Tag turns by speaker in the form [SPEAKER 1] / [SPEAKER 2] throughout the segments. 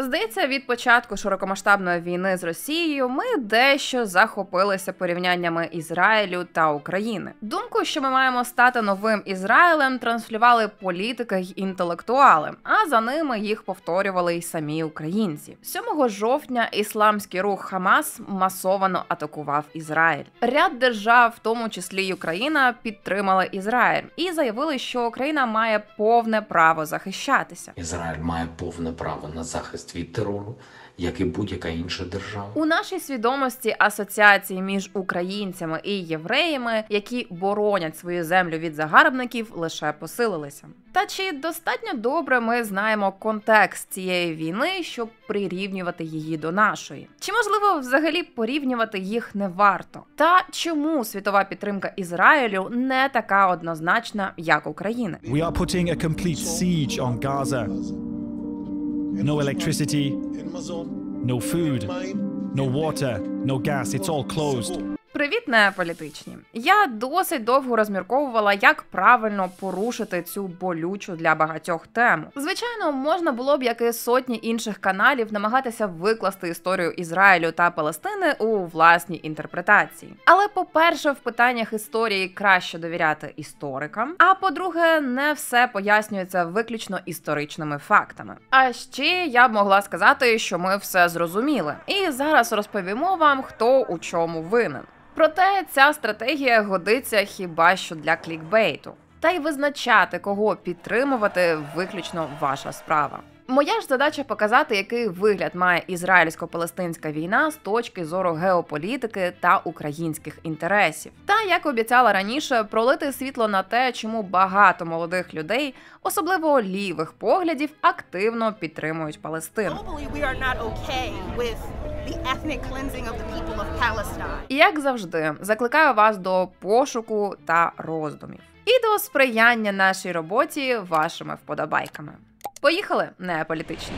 [SPEAKER 1] Здається, від початку широкомасштабної війни з Росією ми дещо захопилися порівняннями Ізраїлю та України. Думку, що ми маємо стати новим Ізраїлем, транслювали політики й інтелектуали, а за ними їх повторювали й самі українці. 7 жовтня ісламський рух Хамас масовано атакував Ізраїль. Ряд держав, в тому числі й Україна, підтримали Ізраїль і заявили, що Україна має повне право захищатися.
[SPEAKER 2] Ізраїль має повне право на захист від терору, як і будь-яка інша держава.
[SPEAKER 1] У нашій свідомості асоціації між українцями і євреями, які боронять свою землю від загарбників, лише посилилися. Та чи достатньо добре ми знаємо контекст цієї війни, щоб прирівнювати її до нашої? Чи можливо взагалі порівнювати їх не варто? Та чому світова підтримка Ізраїлю не така однозначна, як України?
[SPEAKER 3] We are putting a complete siege on Gaza. No electricity, no food, no water, no gas. It's all closed.
[SPEAKER 1] Привіт, неполітичні! Я досить довго розмірковувала, як правильно порушити цю болючу для багатьох тему. Звичайно, можна було б, як і сотні інших каналів, намагатися викласти історію Ізраїлю та Палестини у власній інтерпретації. Але, по-перше, в питаннях історії краще довіряти історикам, а по-друге, не все пояснюється виключно історичними фактами. А ще я б могла сказати, що ми все зрозуміли. І зараз розповімо вам, хто у чому винен. Проте ця стратегія годиться хіба що для клікбейту. Та й визначати, кого підтримувати, виключно ваша справа. Моя ж задача показати, який вигляд має ізраїльсько-палестинська війна з точки зору геополітики та українських інтересів. Та, як обіцяла раніше, пролити світло на те, чому багато молодих людей, особливо лівих поглядів, активно підтримують Палестину. І, як завжди, закликаю вас до пошуку та роздумів. І до сприяння нашій роботі вашими вподобайками. Поїхали, неполітичні!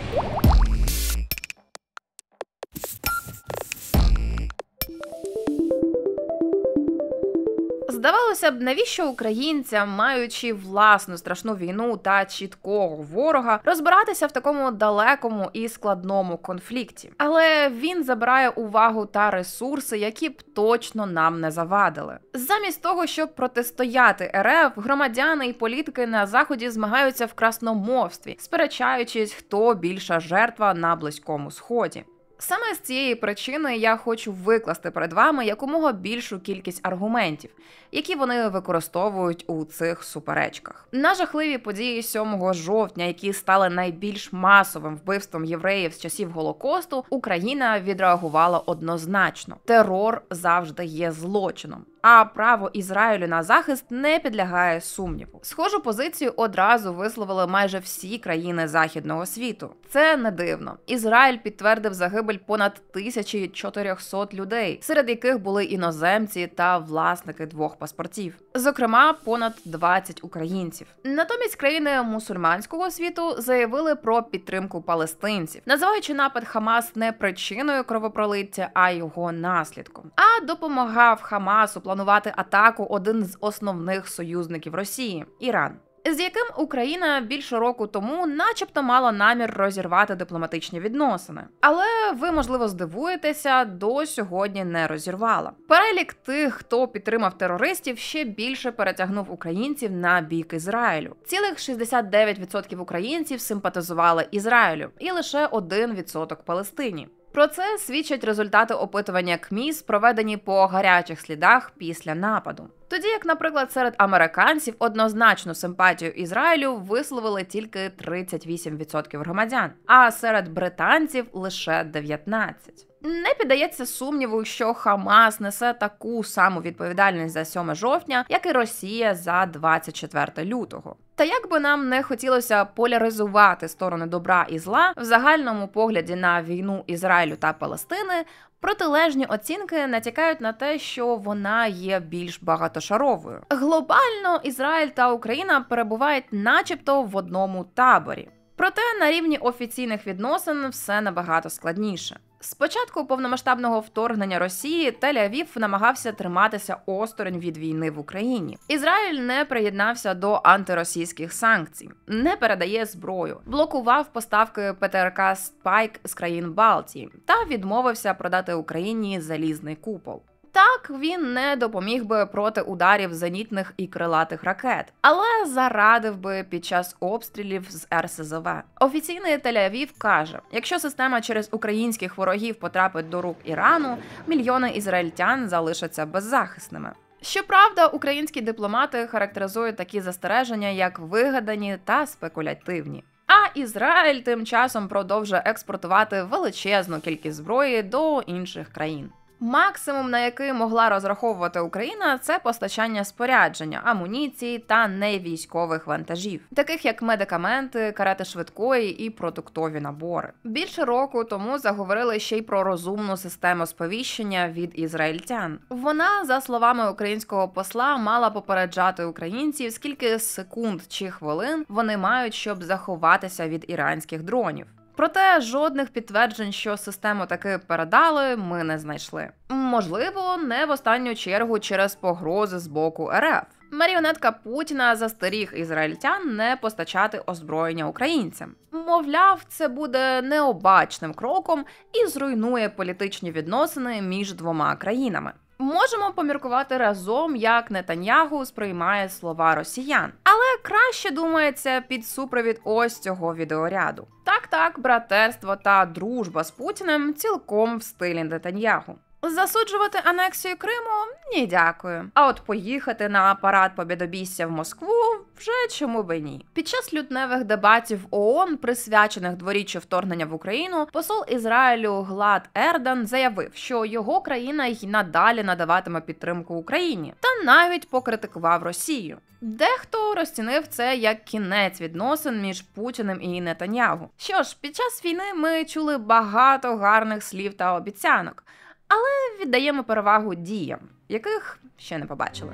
[SPEAKER 1] Здавалося б, навіщо українцям, маючи власну страшну війну та чіткого ворога, розбиратися в такому далекому і складному конфлікті? Але він забирає увагу та ресурси, які б точно нам не завадили. Замість того, щоб протистояти РФ, громадяни і політики на Заході змагаються в красномовстві, сперечаючись, хто більша жертва на Близькому Сході. Саме з цієї причини я хочу викласти перед вами якомога більшу кількість аргументів, які вони використовують у цих суперечках. На жахливі події 7 жовтня, які стали найбільш масовим вбивством євреїв з часів Голокосту, Україна відреагувала однозначно. Терор завжди є злочином, а право Ізраїлю на захист не підлягає сумніву. Схожу позицію одразу висловили майже всі країни західного світу. Це не дивно. Ізраїль підтвердив загибель понад 1400 людей, серед яких були іноземці та власники 2 паспортів. Зокрема, понад 20 українців. Натомість країни мусульманського світу заявили про підтримку палестинців, називаючи напад Хамас не причиною кровопролиття, а його наслідком. А допомагав Хамасу планувати атаку один з основних союзників Росії – Іран, з яким Україна більше року тому начебто мала намір розірвати дипломатичні відносини. Але ви, можливо, здивуєтеся, до сьогодні не розірвала. Перелік тих, хто підтримав терористів, ще більше перетягнув українців на бік Ізраїлю. Цілих 69% українців симпатизували Ізраїлю і лише 1% Палестині. Про це свідчать результати опитування КМІС, проведені по гарячих слідах після нападу. Тоді як, наприклад, серед американців однозначну симпатію Ізраїлю висловили тільки 38% громадян, а серед британців лише 19%. Не піддається сумніву, що Хамас несе таку саму відповідальність за 7 жовтня, як і Росія за 24 лютого. Та як би нам не хотілося поляризувати сторони добра і зла, в загальному погляді на війну Ізраїлю та Палестини, протилежні оцінки натякають на те, що вона є більш багатошаровою. Глобально Ізраїль та Україна перебувають начебто в одному таборі. Проте на рівні офіційних відносин все набагато складніше. З початку повномасштабного вторгнення Росії Тель-Авів намагався триматися осторонь від війни в Україні. Ізраїль не приєднався до антиросійських санкцій, не передає зброю, блокував поставки ПТРК «Спайк» з країн Балтії та відмовився продати Україні залізний купол. Так, він не допоміг би проти ударів зенітних і крилатих ракет, але зарадив би під час обстрілів з РСЗВ. Офіційний Тель-Авів каже, якщо система через українських ворогів потрапить до рук Ірану, мільйони ізраїльтян залишаться беззахисними. Щоправда, українські дипломати характеризують такі застереження як вигадані та спекулятивні. А Ізраїль тим часом продовжує експортувати величезну кількість зброї до інших країн. Максимум, на який могла розраховувати Україна, це постачання спорядження, амуніції та невійськових вантажів, таких як медикаменти, карети швидкої і продуктові набори. Більше року тому заговорили ще й про розумну систему сповіщення від ізраїльтян. Вона, за словами українського посла, мала попереджати українців, скільки секунд чи хвилин вони мають, щоб заховатися від іранських дронів. Проте жодних підтверджень, що систему таки передали, ми не знайшли. Можливо, не в останню чергу через погрози з боку РФ. Маріонетка Путіна застеріг ізраїльтян не постачати озброєння українцям. Мовляв, це буде необачним кроком і зруйнує політичні відносини між двома країнами. Можемо поміркувати разом, як Нетаньягу сприймає слова росіян. Але краще думається під супровід ось цього відеоряду. Так, братерство та дружба з Путіним цілком в стилі Нетаньягу. Засуджувати анексію Криму? Ні, дякую. А от поїхати на парад Побєдобєссія в Москву вже чому би ні. Під час лютневих дебатів ООН, присвячених дворіччю вторгнення в Україну, посол Ізраїлю Глад Ердан заявив, що його країна й надалі надаватиме підтримку Україні, та навіть покритикував Росію. Дехто розцінив це як кінець відносин між Путіним і Нетаньягу. Що ж, під час війни ми чули багато гарних слів та обіцянок, але віддаємо перевагу діям, яких ще не побачили.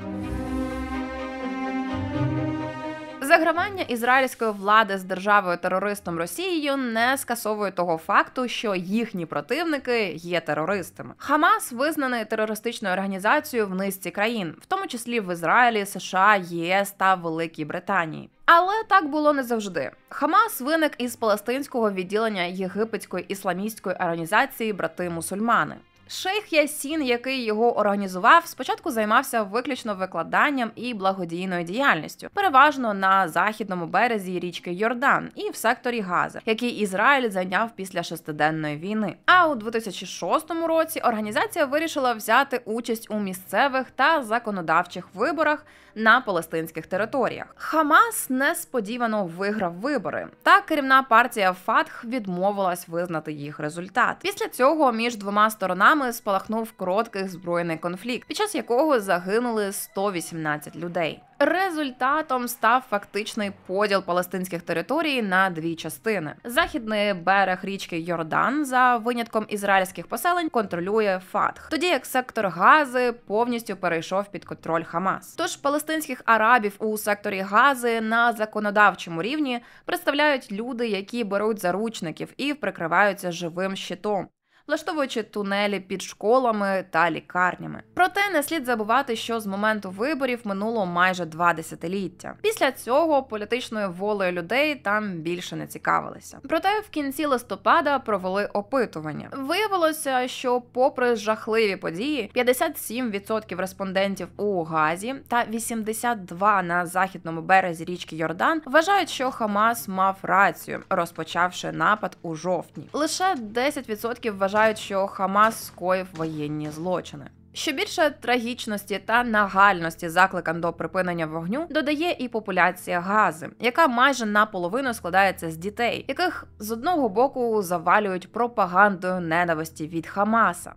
[SPEAKER 1] Загравання ізраїльської влади з державою-терористом Росією не скасовує того факту, що їхні противники є терористами. Хамас визнаний терористичною організацією в низці країн, в тому числі в Ізраїлі, США, ЄС та Великій Британії. Але так було не завжди. Хамас виник із палестинського відділення єгипетської ісламістської організації «Брати-мусульмани». Шейх Ясін, який його організував, спочатку займався виключно викладанням і благодійною діяльністю, переважно на західному березі річки Йордан і в секторі Газа, який Ізраїль зайняв після шестиденної війни. А у 2006 році організація вирішила взяти участь у місцевих та законодавчих виборах на палестинських територіях. Хамас несподівано виграв вибори, та керівна партія Фатх відмовилась визнати їх результат. Після цього між двома сторонами спалахнув короткий збройний конфлікт, під час якого загинули 118 людей. Результатом став фактичний поділ палестинських територій на дві частини. Західний берег річки Йордан, за винятком ізраїльських поселень, контролює Фатх, тоді як сектор Гази повністю перейшов під контроль Хамас. Тож палестинських арабів у секторі Гази на законодавчому рівні представляють люди, які беруть заручників і прикриваються живим щитом, влаштовуючи тунелі під школами та лікарнями. Проте не слід забувати, що з моменту виборів минуло майже 2 десятиліття. Після цього політичною волею людей там більше не цікавилися. Проте в кінці листопада провели опитування. Виявилося, що попри жахливі події, 57% респондентів у Газі та 82% на західному березі річки Йордан вважають, що Хамас мав рацію, розпочавши напад у жовтні. Лише 10% вважають, що Хамас скоїв воєнні злочини. Що більше трагічності та нагальності закликам до припинення вогню додає і популяція Гази, яка майже наполовину складається з дітей, яких з одного боку завалюють пропагандою ненависті від Хамаса,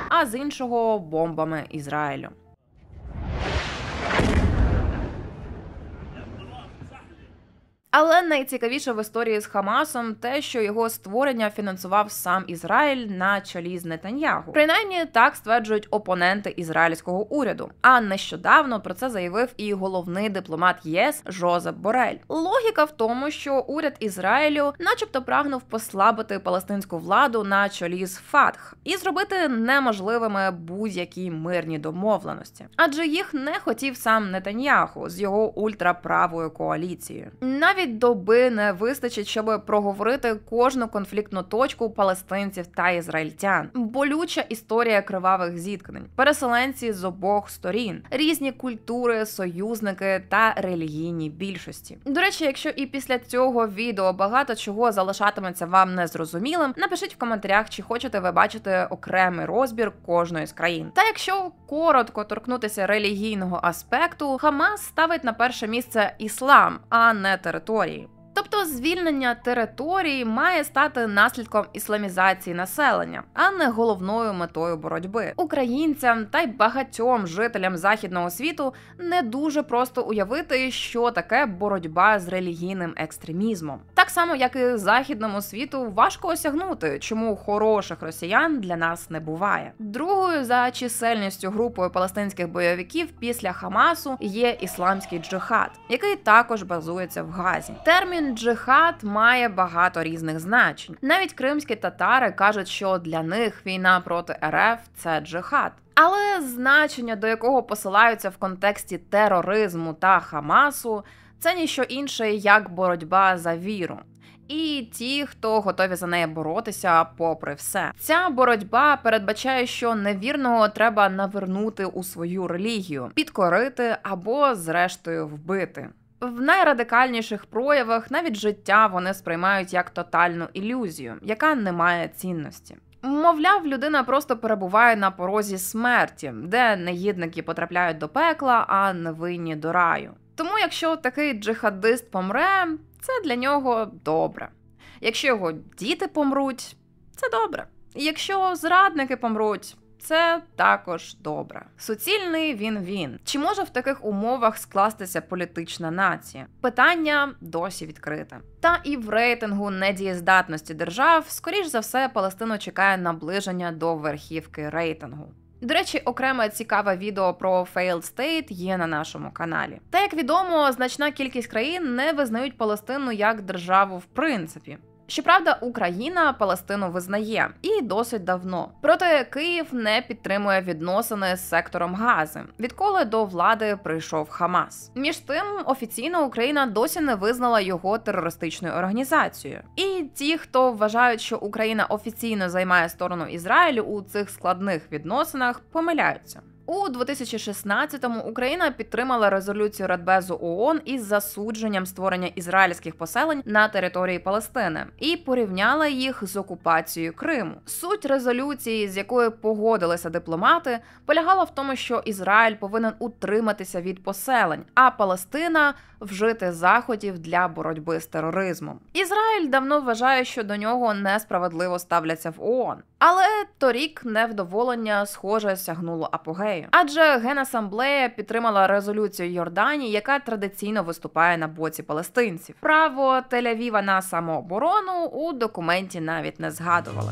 [SPEAKER 1] а з іншого – бомбами Ізраїлю. Але найцікавіше в історії з Хамасом те, що його створення фінансував сам Ізраїль на чолі з Нетаньяху. Принаймні, так стверджують опоненти ізраїльського уряду. А нещодавно про це заявив і головний дипломат ЄС Жозеп Борель. Логіка в тому, що уряд Ізраїлю начебто прагнув послабити палестинську владу на чолі з Фатх і зробити неможливими будь-які мирні домовленості. Адже їх не хотів сам Нетаньяху з його ультраправою коаліцією. Навіть доби не вистачить, щоб проговорити кожну конфліктну точку палестинців та ізраїльтян. Болюча історія кривавих зіткнень, переселенці з обох сторін, різні культури, союзники та релігійні більшості. До речі, якщо і після цього відео багато чого залишатиметься вам незрозумілим, напишіть в коментарях, чи хочете ви бачити окремий розбір кожної з країн. Та якщо коротко торкнутися релігійного аспекту, Хамас ставить на перше місце іслам, а не території. Тобто звільнення територій має стати наслідком ісламізації населення, а не головною метою боротьби. Українцям та й багатьом жителям західного світу не дуже просто уявити, що таке боротьба з релігійним екстремізмом. Так само, як і західному світу важко осягнути, чому хороших росіян для нас не буває. Другою за чисельністю групою палестинських бойовиків після Хамасу є ісламський джихад, який також базується в Газі. Термін джихад має багато різних значень. Навіть кримські татари кажуть, що для них війна проти РФ – це джихад. Але значення, до якого посилаються в контексті тероризму та Хамасу, це ніщо інше, як боротьба за віру. І ті, хто готові за неї боротися попри все. Ця боротьба передбачає, що невірного треба навернути у свою релігію, підкорити або, зрештою, вбити. В найрадикальніших проявах навіть життя вони сприймають як тотальну ілюзію, яка не має цінності. Мовляв, людина просто перебуває на порозі смерті, де негідники потрапляють до пекла, а невинні до раю. Тому якщо такий джихадист помре, це для нього добре. Якщо його діти помруть, це добре. Якщо зрадники помруть, це також добре. Суцільний він-він. Чи може в таких умовах скластися політична нація? Питання досі відкрите. Та і в рейтингу недієздатності держав, скоріш за все, Палестину чекає наближення до верхівки рейтингу. До речі, окреме цікаве відео про Failed State є на нашому каналі. Та, як відомо, значна кількість країн не визнають Палестину як державу в принципі. Щоправда, Україна Палестину визнає, і досить давно. Проте Київ не підтримує відносини з сектором Гази, відколи до влади прийшов Хамас. Між тим, офіційно Україна досі не визнала його терористичною організацією. І ті, хто вважають, що Україна офіційно займає сторону Ізраїлю у цих складних відносинах, помиляються. У 2016-му Україна підтримала резолюцію Радбезу ООН із засудженням створення ізраїльських поселень на території Палестини і порівняла їх з окупацією Криму. Суть резолюції, з якою погодилися дипломати, полягала в тому, що Ізраїль повинен утриматися від поселень, а Палестина – вжити заходів для боротьби з тероризмом. Ізраїль давно вважає, що до нього несправедливо ставляться в ООН. Але торік невдоволення, схоже, сягнуло апогею. Адже Генасамблея підтримала резолюцію Йорданії, яка традиційно виступає на боці палестинців. Право Тель-Авіва на самооборону у документі навіть не згадували.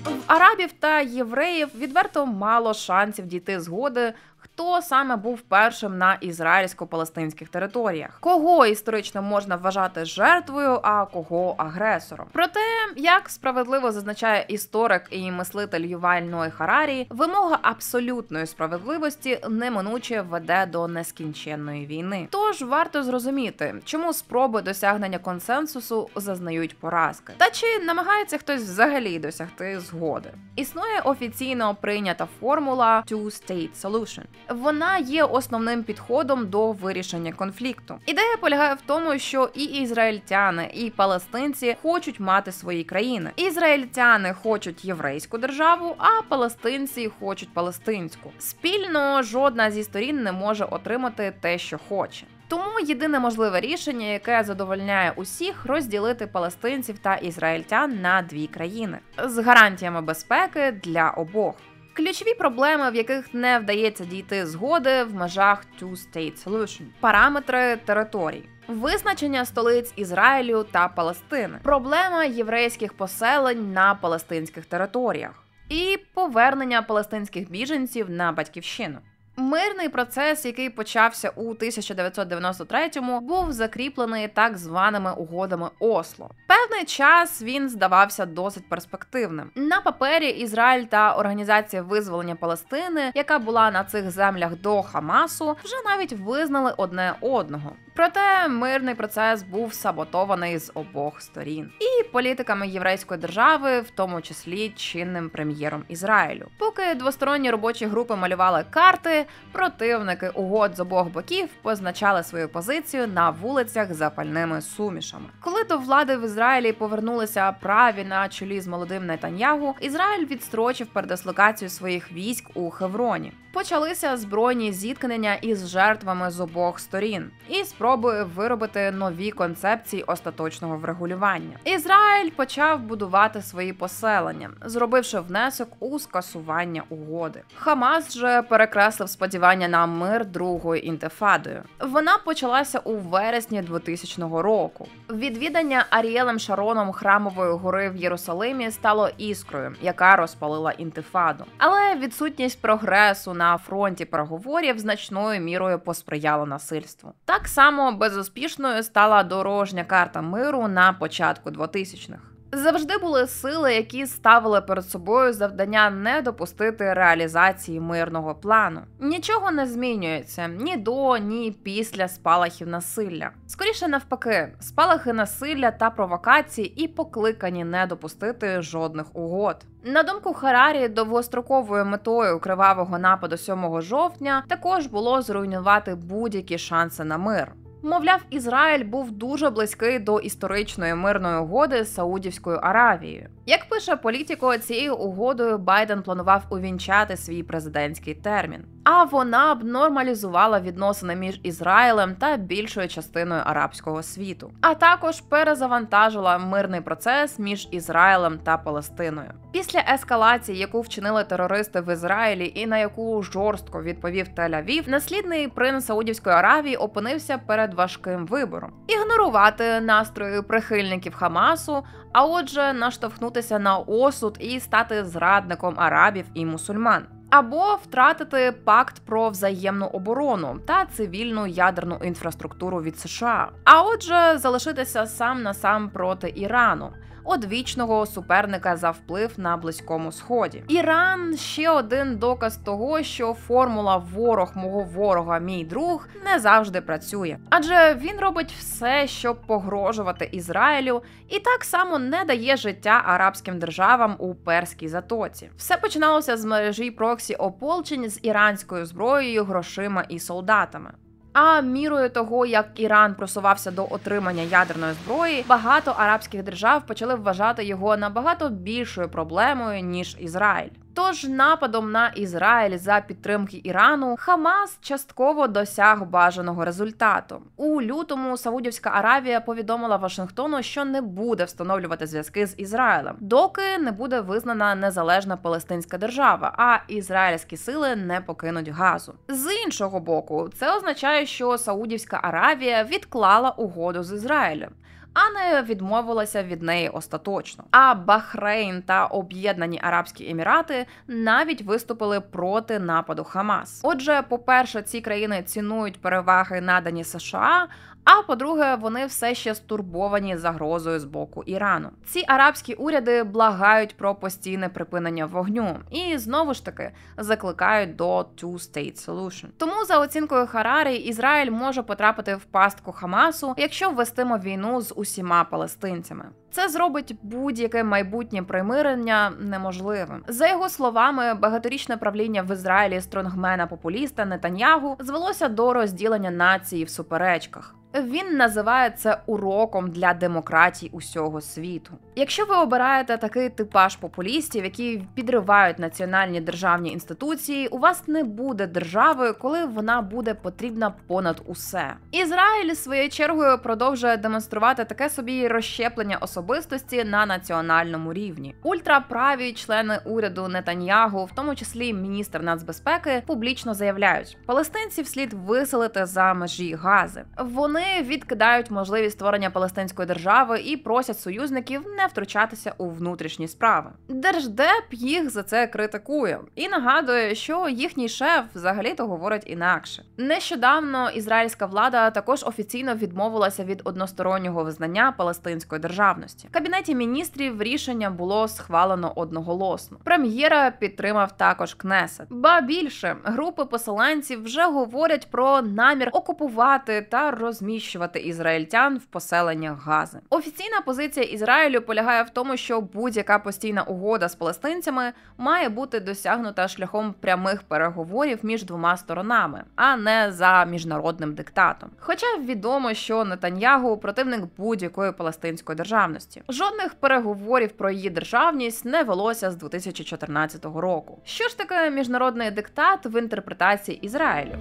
[SPEAKER 1] В арабів та євреїв відверто мало шансів дійти згоди, хто саме був першим на ізраїльсько-палестинських територіях. Кого історично можна вважати жертвою, а кого агресором. Проте, як справедливо зазначає історик і мислитель Юваль Ной Харарі, вимога абсолютної справедливості неминуче веде до нескінченної війни. Тож варто зрозуміти, чому спроби досягнення консенсусу зазнають поразки. Та чи намагається хтось взагалі досягти згоди. Існує офіційно прийнята формула Two-State Solution. Вона є основним підходом до вирішення конфлікту. Ідея полягає в тому, що і ізраїльтяни, і палестинці хочуть мати свої країни. Ізраїльтяни хочуть єврейську державу, а палестинці хочуть палестинську. Спільно жодна зі сторін не може отримати те, що хоче. Тому єдине можливе рішення, яке задовольняє усіх, розділити палестинців та ізраїльтян на дві країни з гарантіями безпеки для обох. Ключові проблеми, в яких не вдається дійти згоди в межах Two-State Solution. Параметри територій. Визначення столиць Ізраїлю та Палестини. Проблема єврейських поселень на палестинських територіях. І повернення палестинських біженців на батьківщину. Мирний процес, який почався у 1993-му, був закріплений так званими угодами Осло. Певний час він здавався досить перспективним. На папері Ізраїль та Організація визволення Палестини, яка була на цих землях до Хамасу, вже навіть визнали одне одного. Проте мирний процес був саботований з обох сторін. І політиками єврейської держави, в тому числі чинним прем'єром Ізраїлю. Поки двосторонні робочі групи малювали карти, противники угод з обох боків позначали свою позицію на вулицях запальними сумішами. Коли до влади в Ізраїлі повернулися праві на чолі з молодим Нетаньягу, Ізраїль відстрочив передислокацію своїх військ у Хевроні. Почалися збройні зіткнення із жертвами з обох сторін і спроби виробити нові концепції остаточного врегулювання. Ізраїль почав будувати свої поселення, зробивши внесок у скасування угоди. Хамас же перекреслив сподівання на мир другою інтифадою. Вона почалася у вересні 2000 року. Відвідання Арієлем Шароном Храмової гори в Єрусалимі стало іскрою, яка розпалила інтифаду. Але відсутність прогресу на фронті переговорів значною мірою посприяла насильству. Так само безуспішною стала дорожня карта миру на початку 2000-х. Завжди були сили, які ставили перед собою завдання не допустити реалізації мирного плану. Нічого не змінюється ні до, ні після спалахів насилля. Скоріше навпаки, спалахи насилля та провокації і покликані не допустити жодних угод. На думку Харарі, довгостроковою метою кривавого нападу 7 жовтня також було зруйнувати будь-які шанси на мир. Мовляв, Ізраїль був дуже близький до історичної мирної угоди з Саудівською Аравією. Як пише Політіко, цією угодою Байден планував увінчати свій президентський термін. А вона б нормалізувала відносини між Ізраїлем та більшою частиною арабського світу. А також перезавантажила мирний процес між Ізраїлем та Палестиною. Після ескалації, яку вчинили терористи в Ізраїлі і на яку жорстко відповів Тель-Авів, наслідний принц Саудівської Аравії опинився перед важким вибором. Ігнорувати настрої прихильників Хамасу, а отже наштовхнутися на осуд і стати зрадником арабів і мусульман. Або втратити пакт про взаємну оборону та цивільну ядерну інфраструктуру від США. А отже, залишитися сам на сам проти Ірану, одвічного суперника за вплив на Близькому Сході. Іран – ще один доказ того, що формула «ворог мого ворога, мій друг» не завжди працює. Адже він робить все, щоб погрожувати Ізраїлю, і так само не дає життя арабським державам у Перській затоці. Все починалося з мережі проксі-ополчень з іранською зброєю, грошима і солдатами. А мірою того, як Іран просувався до отримання ядерної зброї, багато арабських держав почали вважати його набагато більшою проблемою, ніж Ізраїль. Тож нападом на Ізраїль за підтримки Ірану Хамас частково досяг бажаного результату. У лютому Саудівська Аравія повідомила Вашингтону, що не буде встановлювати зв'язки з Ізраїлем, доки не буде визнана незалежна палестинська держава, а ізраїльські сили не покинуть Газу. З іншого боку, це означає, що Саудівська Аравія відклала угоду з Ізраїлем, а не відмовилася від неї остаточно. А Бахрейн та Об'єднані Арабські Емірати навіть виступили проти нападу Хамас. Отже, по-перше, ці країни цінують переваги, надані США, а по-друге, вони все ще стурбовані загрозою з боку Ірану. Ці арабські уряди благають про постійне припинення вогню і, знову ж таки, закликають до Two-State Solution. Тому, за оцінкою Харарі, Ізраїль може потрапити в пастку Хамасу, якщо ввестиме війну з усіма палестинцями. Це зробить будь-яке майбутнє примирення неможливим. За його словами, багаторічне правління в Ізраїлі стронгмена-популіста Нетаньягу звелося до розділення нації в суперечках. Він називає це уроком для демократій усього світу. Якщо ви обираєте такий типаж популістів, які підривають національні державні інституції, у вас не буде держави, коли вона буде потрібна понад усе. Ізраїль своєю чергою продовжує демонструвати таке собі розщеплення особистості на національному рівні. Ультраправі члени уряду Нетаньягу, в тому числі міністр нацбезпеки, публічно заявляють: палестинців слід виселити за межі Гази. Вони відкидають можливість створення палестинської держави і просять союзників не втручатися у внутрішні справи. Держдеп їх за це критикує і нагадує, що їхній шеф взагалі-то говорить інакше. Нещодавно ізраїльська влада також офіційно відмовилася від одностороннього визнання палестинської державності. В Кабінеті міністрів рішення було схвалено одноголосно. Прем'єра підтримав також Кнесет. Ба більше, групи поселенців вже говорять про намір окупувати та розміщувати ізраїльтян в поселеннях Гази. Офіційна позиція Ізраїлю полягає в тому, що будь-яка постійна угода з палестинцями має бути досягнута шляхом прямих переговорів між двома сторонами, а не за міжнародним диктатом. Хоча відомо, що Нетаньягу противник будь-якої палестинської державності. Жодних переговорів про її державність не велося з 2014 року. Що ж таке міжнародний диктат в інтерпретації Ізраїлю?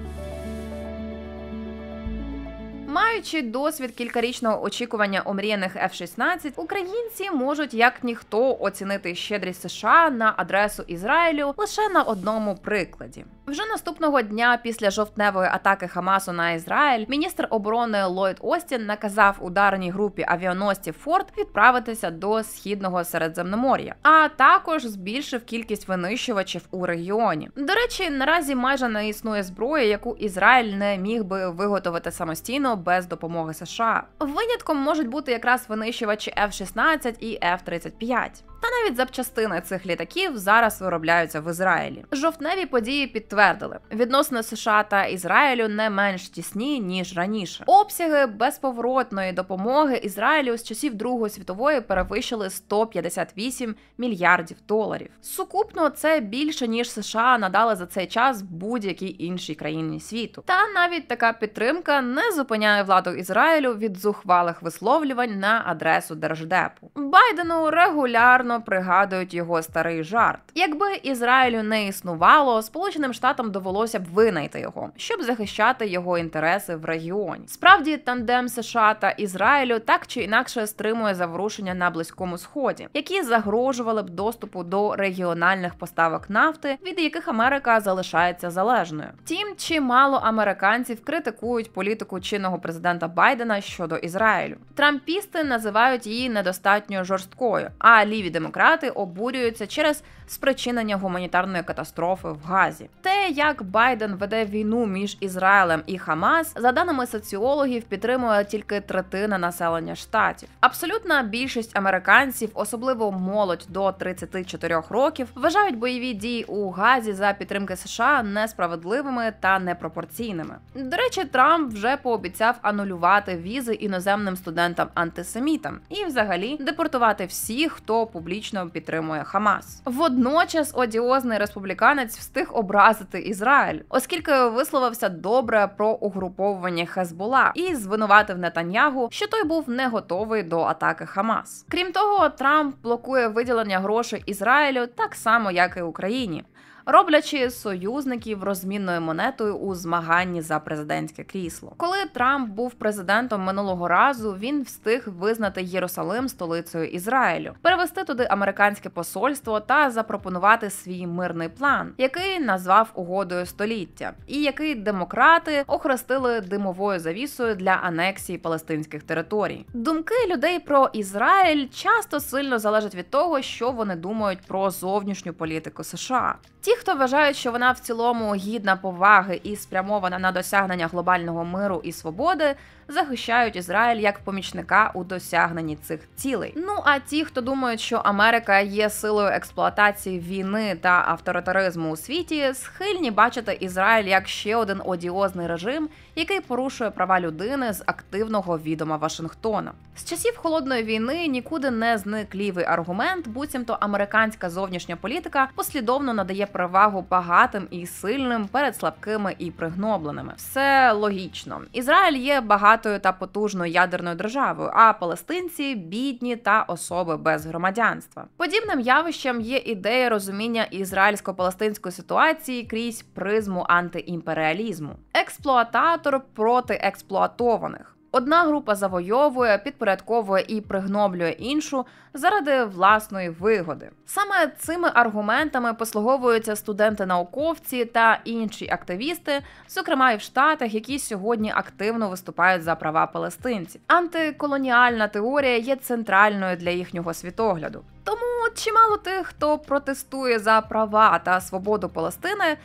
[SPEAKER 1] Маючи досвід кількарічного очікування омріяних F-16, українці можуть як ніхто оцінити щедрість США на адресу Ізраїлю лише на одному прикладі. Вже наступного дня після жовтневої атаки Хамасу на Ізраїль міністр оборони Ллойд Остін наказав ударній групі авіаносців «Форд» відправитися до Східного Середземномор'я, а також збільшив кількість винищувачів у регіоні. До речі, наразі майже не існує зброї, яку Ізраїль не міг би виготовити самостійно без допомоги США. Винятком можуть бути якраз винищувачі F-16 і F-35. Та навіть запчастини цих літаків зараз виробляються в Ізраїлі. Жовтневі події підтвердили, відносини США та Ізраїлю не менш тісні, ніж раніше. Обсяги безповоротної допомоги Ізраїлю з часів Другої світової перевищили 158 мільярдів доларів. Сукупно це більше, ніж США надали за цей час будь-якій іншій країні світу. Та навіть така підтримка не зупиняє владу Ізраїлю від зухвалих висловлювань на адресу Держдепу. Байдену регулярно пригадують його старий жарт. Якби Ізраїлю не існувало, Сполученим Штатам довелося б винайти його, щоб захищати його інтереси в регіоні. Справді, тандем США та Ізраїлю так чи інакше стримує заворушення на Близькому Сході, які загрожували б доступу до регіональних поставок нафти, від яких Америка залишається залежною. Втім, чимало американців критикують політику чинного президента Байдена щодо Ізраїлю. Трампісти називають її недостатньо жорсткою, а ліві демократи обурюються через спричинення гуманітарної катастрофи в Газі. Те, як Байден веде війну між Ізраїлем і Хамас, за даними соціологів, підтримує тільки третина населення штатів. Абсолютна більшість американців, особливо молодь до 34 років, вважають бойові дії у Газі за підтримки США несправедливими та непропорційними. До речі, Трамп вже пообіцяв анулювати візи іноземним студентам-антисемітам і взагалі депортувати всіх, хто публічно підтримує Хамас. Водночас одіозний республіканець встиг образити Ізраїль, оскільки висловився добре про угруповування Хезбола і звинуватив Нетаньягу, що той був не готовий до атаки Хамас. Крім того, Трамп блокує виділення грошей Ізраїлю так само, як і Україні, роблячи союзників розмінною монетою у змаганні за президентське крісло. Коли Трамп був президентом минулого разу, він встиг визнати Єрусалим столицею Ізраїлю, перевести туди американське посольство та запропонувати свій мирний план, який назвав угодою століття, і який демократи охрестили димовою завісою для анексії палестинських територій. Думки людей про Ізраїль часто сильно залежать від того, що вони думають про зовнішню політику США. Ті, хто вважають, що вона в цілому гідна поваги і спрямована на досягнення глобального миру і свободи, захищають Ізраїль як помічника у досягненні цих цілей. Ну а ті, хто думають, що Америка є силою експлуатації війни та авторитаризму у світі, схильні бачити Ізраїль як ще один одіозний режим, який порушує права людини з активного відома Вашингтона. З часів Холодної війни нікуди не зник лівий аргумент, буцімто американська зовнішня політика послідовно надає перевагу перевагу багатим і сильним перед слабкими і пригнобленими. Все логічно. Ізраїль є багатою та потужною ядерною державою, а палестинці – бідні та особи без громадянства. Подібним явищем є ідея розуміння ізраїльсько-палестинської ситуації крізь призму антиімперіалізму. Експлуататор проти експлуатованих. Одна група завойовує, підпорядковує і пригноблює іншу заради власної вигоди. Саме цими аргументами послуговуються студенти-науковці та інші активісти, зокрема і в Штатах, які сьогодні активно виступають за права палестинців. Антиколоніальна теорія є центральною для їхнього світогляду. Тому чимало тих, хто протестує за права та свободу Палестини,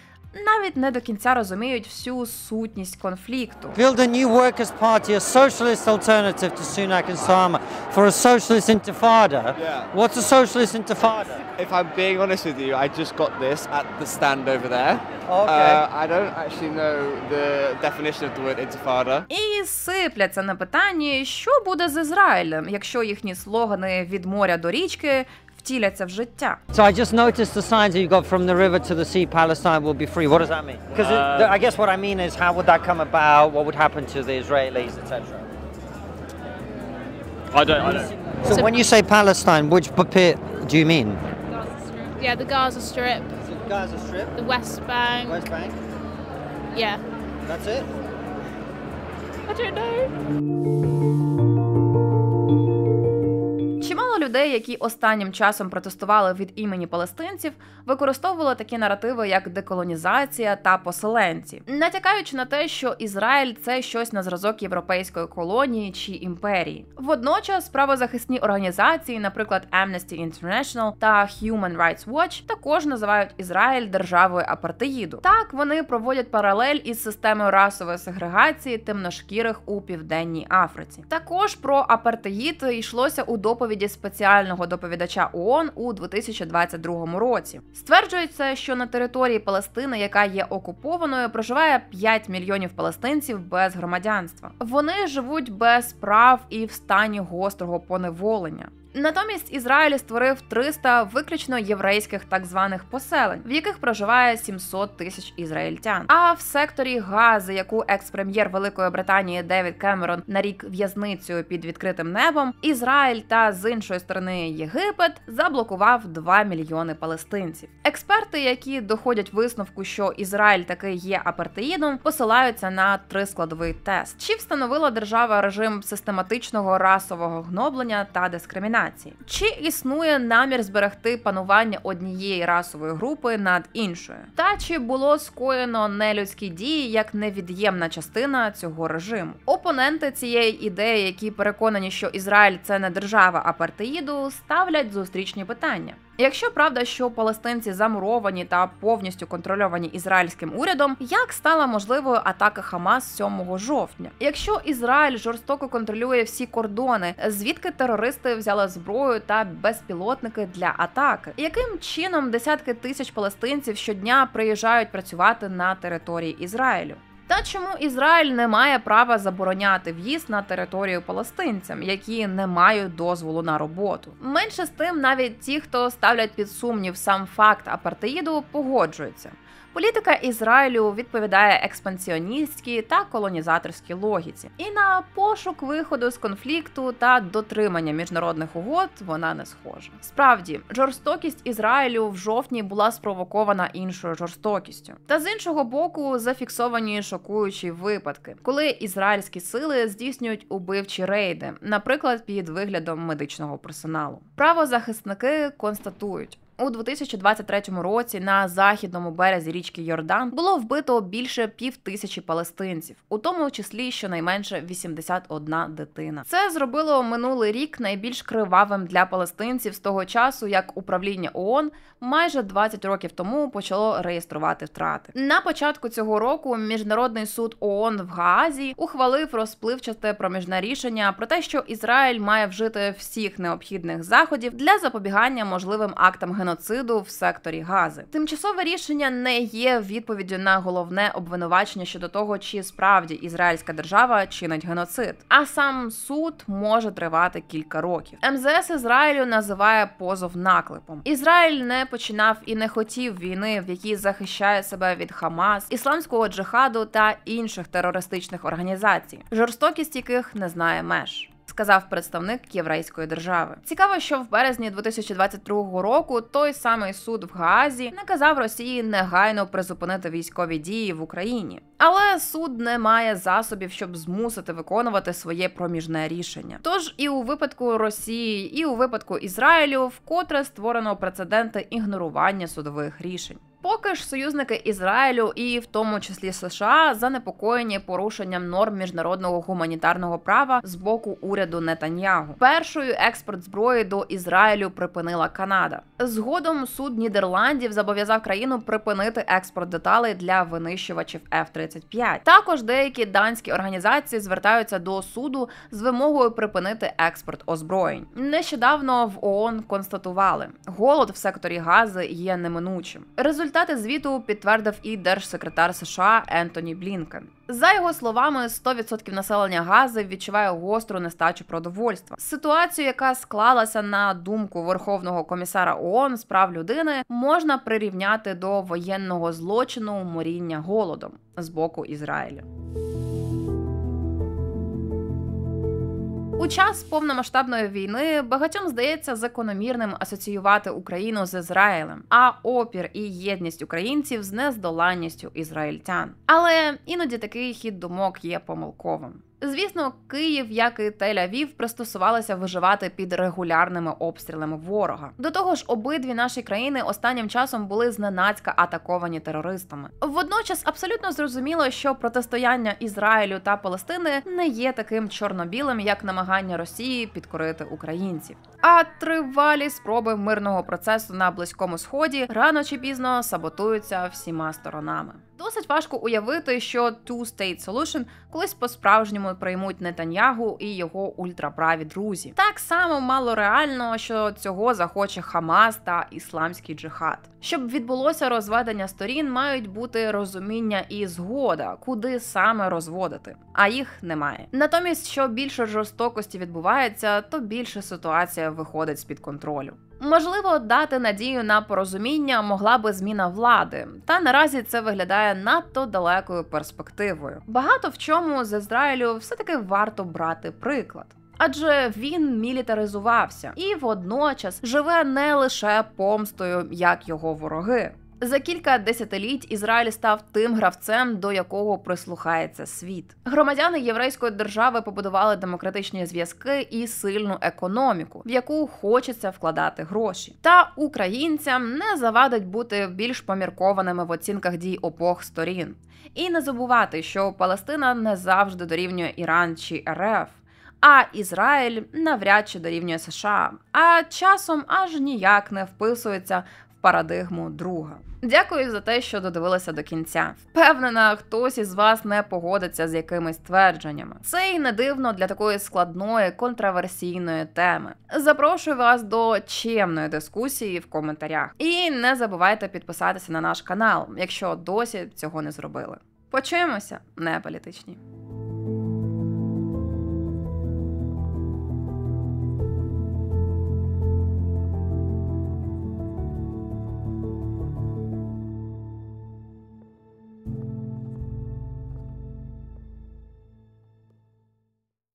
[SPEAKER 1] навіть не до кінця розуміють всю сутність конфлікту.
[SPEAKER 4] Build a new workers' party, a socialist alternative to Sunak and Starmer for a socialist intifada.
[SPEAKER 5] Yeah.
[SPEAKER 4] What's a socialist intifada?
[SPEAKER 5] If I'm being honest with you, I just got this at the stand over there.
[SPEAKER 4] Okay.
[SPEAKER 5] I don't actually know the definition of the word intifada.
[SPEAKER 1] І сипляться на питанні, що буде з Ізраїлем, якщо їхні слогани «від моря до річки» втіляться в життя.
[SPEAKER 4] So I just noticed the signs that you got from the river to the sea, Palestine will be free. What does that mean? Because I guess what I mean is how would that come about? What would happen to the Israelis, etc.?
[SPEAKER 6] I don't.
[SPEAKER 4] So when you say Palestine, which bit do you mean?
[SPEAKER 7] Yeah, the Gaza Strip,
[SPEAKER 4] So Gaza Strip,
[SPEAKER 7] the West Bank.
[SPEAKER 4] West Bank.
[SPEAKER 7] Yeah.
[SPEAKER 4] That's it.
[SPEAKER 7] I don't know.
[SPEAKER 1] Чимало людей, які останнім часом протестували від імені палестинців, використовували такі наративи, як деколонізація та поселенці, натякаючи на те, що Ізраїль – це щось на зразок європейської колонії чи імперії. Водночас правозахисні організації, наприклад, Amnesty International та Human Rights Watch, також називають Ізраїль державою апартеїду. Так, вони проводять паралель із системою расової сегрегації темношкірих у Південній Африці. Також про апартеїд йшлося у доповіді спеціального доповідача ООН у 2022 році. Стверджується, що на території Палестини, яка є окупованою, проживає 5 мільйонів палестинців без громадянства. Вони живуть без прав і в стані гострого поневолення. Натомість Ізраїль створив 300 виключно єврейських так званих поселень, в яких проживає 700 тисяч ізраїльтян. А в секторі Гази, яку екс-прем'єр Великої Британії Девід Кемерон нарік в'язницею під відкритим небом, Ізраїль та з іншої сторони Єгипет заблокував 2 мільйони палестинців. Експерти, які доходять висновку, що Ізраїль таки є апартеїдом, посилаються на 3-складовий тест. Чи встановила держава режим систематичного расового гноблення та дискримінації? Чи існує намір зберегти панування однієї расової групи над іншою? Та чи було скоєно нелюдські дії як невід'ємна частина цього режиму? Опоненти цієї ідеї, які переконані, що Ізраїль – це не держава апартеїду, ставлять зустрічні питання. Якщо правда, що палестинці замуровані та повністю контрольовані ізраїльським урядом, як стала можливою атака Хамас 7 жовтня? Якщо Ізраїль жорстоко контролює всі кордони, звідки терористи взяли зброю та безпілотники для атаки? Яким чином десятки тисяч палестинців щодня приїжджають працювати на території Ізраїлю? Та чому Ізраїль не має права забороняти в'їзд на територію палестинцям, які не мають дозволу на роботу? Менше з тим, навіть ті, хто ставлять під сумнів сам факт апартеїду, погоджуються. Політика Ізраїлю відповідає експансіоністській та колонізаторській логіці. І на пошук виходу з конфлікту та дотримання міжнародних угод вона не схожа. Справді, жорстокість Ізраїлю в жовтні була спровокована іншою жорстокістю. Та з іншого боку, зафіксовані шокуючі випадки, коли ізраїльські сили здійснюють убивчі рейди, наприклад, під виглядом медичного персоналу. Правозахисники констатують, у 2023 році на західному березі річки Йордан було вбито більше 5000 палестинців, у тому числі щонайменше 81 дитина. Це зробило минулий рік найбільш кривавим для палестинців з того часу, як управління ООН майже 20 років тому почало реєструвати втрати. На початку цього року Міжнародний суд ООН в Гаазі ухвалив розпливчасте проміжне рішення про те, що Ізраїль має вжити всіх необхідних заходів для запобігання можливим актам геноциду геноциду в секторі Гази. Тимчасове рішення не є відповіддю на головне обвинувачення щодо того, чи справді ізраїльська держава чинить геноцид. А сам суд може тривати кілька років. МЗС Ізраїлю називає позов наклепом. Ізраїль не починав і не хотів війни, в якій захищає себе від Хамас, ісламського джихаду та інших терористичних організацій, жорстокість яких не знає меж, сказав представник єврейської держави. Цікаво, що в березні 2022 року той самий суд в Гаазі наказав Росії негайно призупинити військові дії в Україні. Але суд не має засобів, щоб змусити виконувати своє проміжне рішення. Тож і у випадку Росії, і у випадку Ізраїлю вкотре створено прецеденти ігнорування судових рішень. Поки ж союзники Ізраїлю і в тому числі США занепокоєні порушенням норм міжнародного гуманітарного права з боку уряду Нетаньягу. Першою експорт зброї до Ізраїлю припинила Канада. Згодом суд Нідерландів зобов'язав країну припинити експорт деталей для винищувачів F-35. Також деякі данські організації звертаються до суду з вимогою припинити експорт озброєнь. Нещодавно в ООН констатували, голод в секторі Гази є неминучим. Результати звіту підтвердив і держсекретар США Ентоні Блінкен. За його словами, 100% населення Гази відчуває гостру нестачу продовольства. Ситуацію, яка склалася на думку Верховного комісара ООН з прав людини, можна прирівняти до воєнного злочину моріння голодом з боку Ізраїля. У час повномасштабної війни багатьом здається закономірним асоціювати Україну з Ізраїлем, а опір і єдність українців з нездоланністю ізраїльтян. Але іноді такий хід думок є помилковим. Звісно, Київ, як і Тель-Авів, пристосувалися виживати під регулярними обстрілами ворога. До того ж, обидві наші країни останнім часом були зненацька атаковані терористами. Водночас абсолютно зрозуміло, що протистояння Ізраїлю та Палестини не є таким чорно-білим, як намагання Росії підкорити українців. А тривалі спроби мирного процесу на Близькому Сході рано чи пізно саботуються всіма сторонами. Досить важко уявити, що two-state solution колись по-справжньому приймуть Нетаньягу і його ультраправі друзі. Так само мало реально, що цього захоче Хамас та ісламський джихад. Щоб відбулося розведення сторін, мають бути розуміння і згода, куди саме розводити. А їх немає. Натомість, що більше жорстокості відбувається, то більше ситуація виходить з-під контролю. Можливо, дати надію на порозуміння могла би зміна влади, та наразі це виглядає надто далекою перспективою. Багато в чому з Ізраїлю все-таки варто брати приклад. Адже він мілітаризувався і водночас живе не лише помстою, як його вороги. За кілька десятиліть Ізраїль став тим гравцем, до якого прислухається світ. Громадяни єврейської держави побудували демократичні зв'язки і сильну економіку, в яку хочеться вкладати гроші. Та українцям не завадить бути більш поміркованими в оцінках дій обох сторін. І не забувати, що Палестина не завжди дорівнює Іран чи РФ, а Ізраїль навряд чи дорівнює США, а часом аж ніяк не вписується парадигму друга. Дякую за те, що додивилися до кінця. Впевнена, хтось із вас не погодиться з якимись твердженнями. Це й не дивно для такої складної, контроверсійної теми. Запрошую вас до чемної дискусії в коментарях. І не забувайте підписатися на наш канал, якщо досі цього не зробили. Почуємося, не політичні.